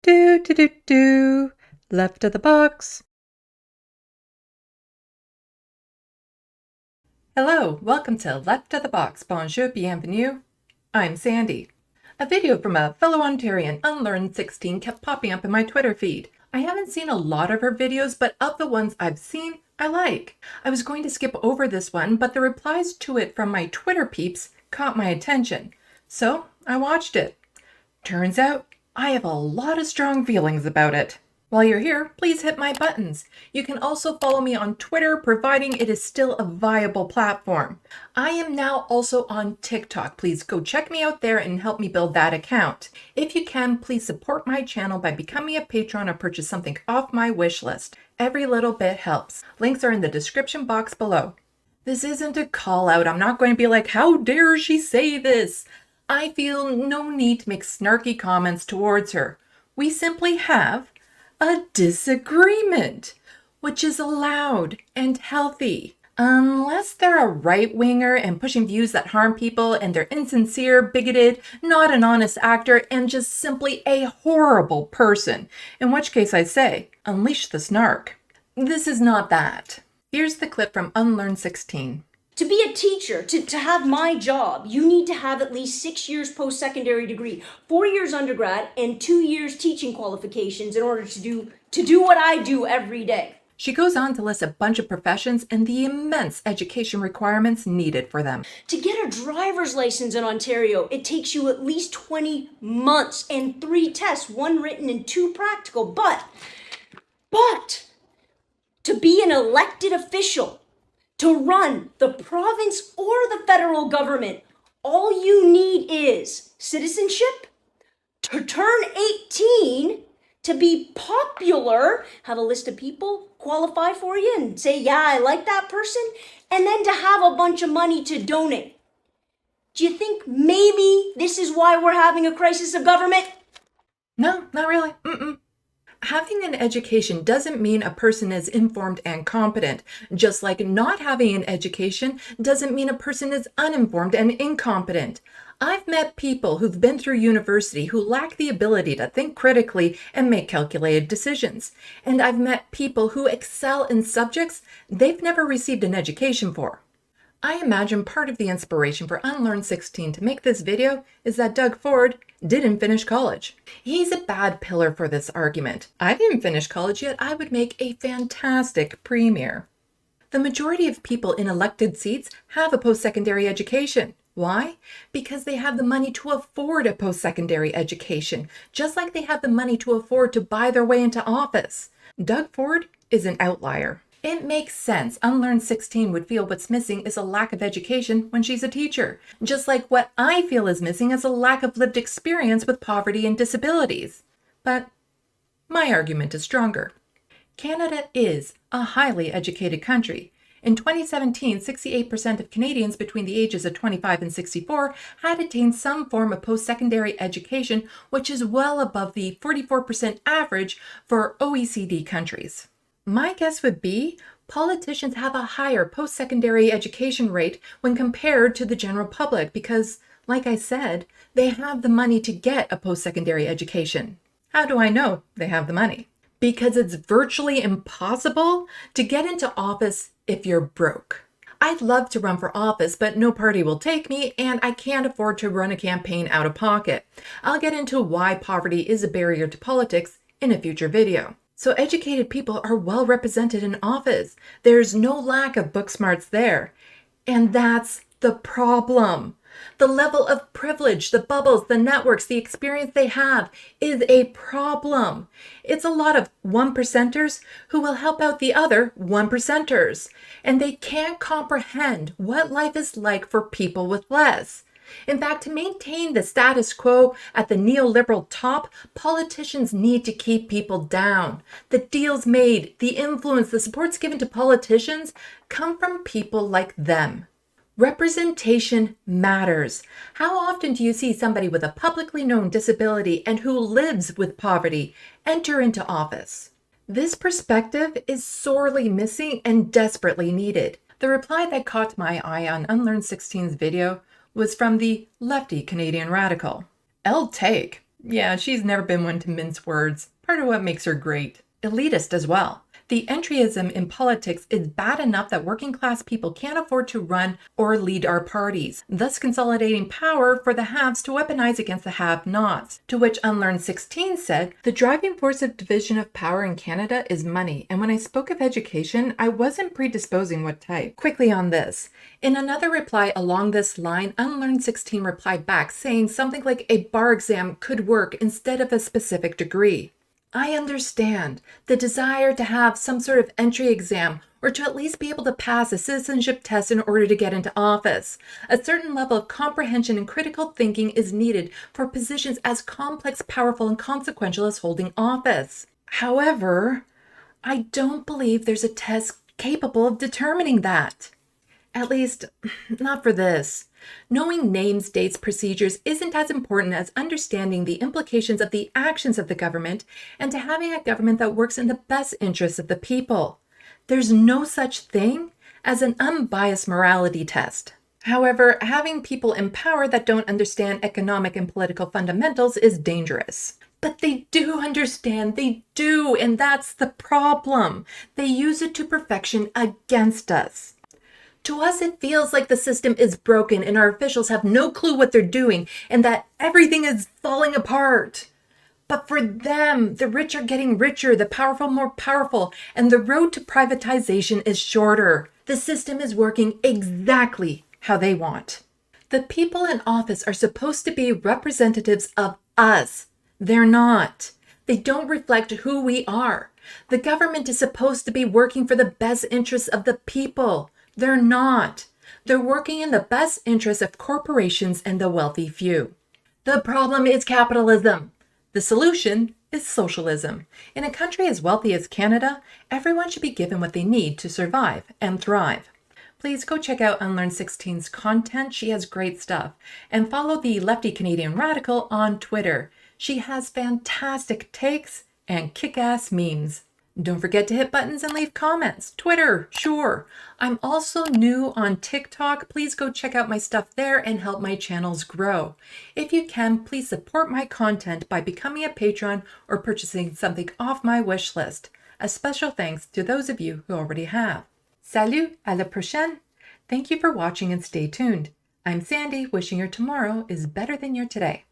Do do do do. Left of the box. Hello, welcome to Left of the Box. Bonjour, bienvenue. I'm Sandy. A video from a fellow Ontarian, Unlearn16, kept popping up in my Twitter feed. I haven't seen a lot of her videos, but of the ones I've seen, I like. I was going to skip over this one, but the replies to it from my Twitter peeps caught my attention. So I watched it. Turns out I have a lot of strong feelings about it. While you're here, please hit my buttons. You can also follow me on Twitter, providing it is still a viable platform. I am now also on TikTok. Please go check me out there and help me build that account. If you can, please support my channel by becoming a patron or purchase something off my wish list. Every little bit helps. Links are in the description box below. This isn't a call out. I'm not going to be like, how dare she say this? I feel no need to make snarky comments towards her. We simply have a disagreement, which is allowed and healthy. Unless they're a right-winger and pushing views that harm people and they're insincere, bigoted, not an honest actor, and just simply a horrible person. In which case I say, unleash the snark. This is not that. Here's the clip from Unlearn16. To be a teacher, to have my job, you need to have at least 6 years post-secondary degree, 4 years undergrad, and 2 years teaching qualifications in order to do what I do every day. She goes on to list a bunch of professions and the immense education requirements needed for them. To get a driver's license in Ontario, it takes you at least 20 months and 3 tests, 1 written and 2 practical. But to be an elected official, to run the province or the federal government, all you need is citizenship, to turn 18, to be popular, have a list of people qualify for you and say, yeah, I like that person, and then to have a bunch of money to donate. Do you think maybe this is why we're having a crisis of government? No, not really. Having an education doesn't mean a person is informed and competent, just like not having an education doesn't mean a person is uninformed and incompetent. I've met people who've been through university who lack the ability to think critically and make calculated decisions. And I've met people who excel in subjects they've never received an education for. I imagine part of the inspiration for Unlearn16 to make this video is that Doug Ford didn't finish college. He's a bad pillar for this argument. I didn't finish college yet. I would make a fantastic premier. The majority of people in elected seats have a post-secondary education. Why? Because they have the money to afford a post-secondary education, just like they have the money to afford to buy their way into office. Doug Ford is an outlier. It makes sense. Unlearn16 would feel what's missing is a lack of education when she's a teacher, just like what I feel is missing is a lack of lived experience with poverty and disabilities. But my argument is stronger. Canada is a highly educated country. In 2017, 68% of Canadians between the ages of 25 and 64 had attained some form of post-secondary education, which is well above the 44% average for OECD countries. My guess would be politicians have a higher post-secondary education rate when compared to the general public because, like I said, they have the money to get a post-secondary education. How do I know they have the money? Because it's virtually impossible to get into office if you're broke. I'd love to run for office, but no party will take me, and I can't afford to run a campaign out of pocket. I'll get into why poverty is a barrier to politics in a future video. So educated people are well represented in office. There's no lack of book smarts there. And that's the problem. The level of privilege, the bubbles, the networks, the experience they have is a problem. It's a lot of 1%ers who will help out the other 1%ers. And they can't comprehend what life is like for people with less. In fact, to maintain the status quo at the neoliberal top, politicians need to keep people down. The deals made, the influence, the supports given to politicians come from people like them. Representation matters. How often do you see somebody with a publicly known disability and who lives with poverty enter into office? This perspective is sorely missing and desperately needed. The reply that caught my eye on Unlearn16's video was from the Lefty Canadian radical. I'll take. Yeah, she's never been one to mince words. Part of what makes her great. Elitist as well. The entryism in politics is bad enough that working class people can't afford to run or lead our parties, thus consolidating power for the haves to weaponize against the have-nots. To which Unlearned 16 said, the driving force of division of power in Canada is money, and when I spoke of education, I wasn't predisposing what type. Quickly on this. In another reply along this line, Unlearned 16 replied back saying something like a bar exam could work instead of a specific degree. I understand the desire to have some sort of entry exam or to at least be able to pass a citizenship test in order to get into office. A certain level of comprehension and critical thinking is needed for positions as complex, powerful, and consequential as holding office. However, I don't believe there's a test capable of determining that. At least, not for this. Knowing names, dates, procedures isn't as important as understanding the implications of the actions of the government and to having a government that works in the best interests of the people. There's no such thing as an unbiased morality test. However, having people in power that don't understand economic and political fundamentals is dangerous. But they do understand, they do, and that's the problem. They use it to perfection against us. To us, it feels like the system is broken and our officials have no clue what they're doing and that everything is falling apart. But for them, the rich are getting richer, the powerful more powerful, and the road to privatization is shorter. The system is working exactly how they want. The people in office are supposed to be representatives of us. They're not. They don't reflect who we are. The government is supposed to be working for the best interests of the people. They're not. They're working in the best interests of corporations and the wealthy few. The problem is capitalism. The solution is socialism. In a country as wealthy as Canada, everyone should be given what they need to survive and thrive. Please go check out Unlearn 16's content. She has great stuff. And follow the Lefty Canadian Radical on Twitter. She has fantastic takes and kick-ass memes. Don't forget to hit buttons and leave comments. Twitter, sure. I'm also new on TikTok. Please go check out my stuff there and help my channels grow. If you can, please support my content by becoming a patron or purchasing something off my wish list. A special thanks to those of you who already have. Salut, à la prochaine. Thank you for watching and stay tuned. I'm Sandy, wishing your tomorrow is better than your today.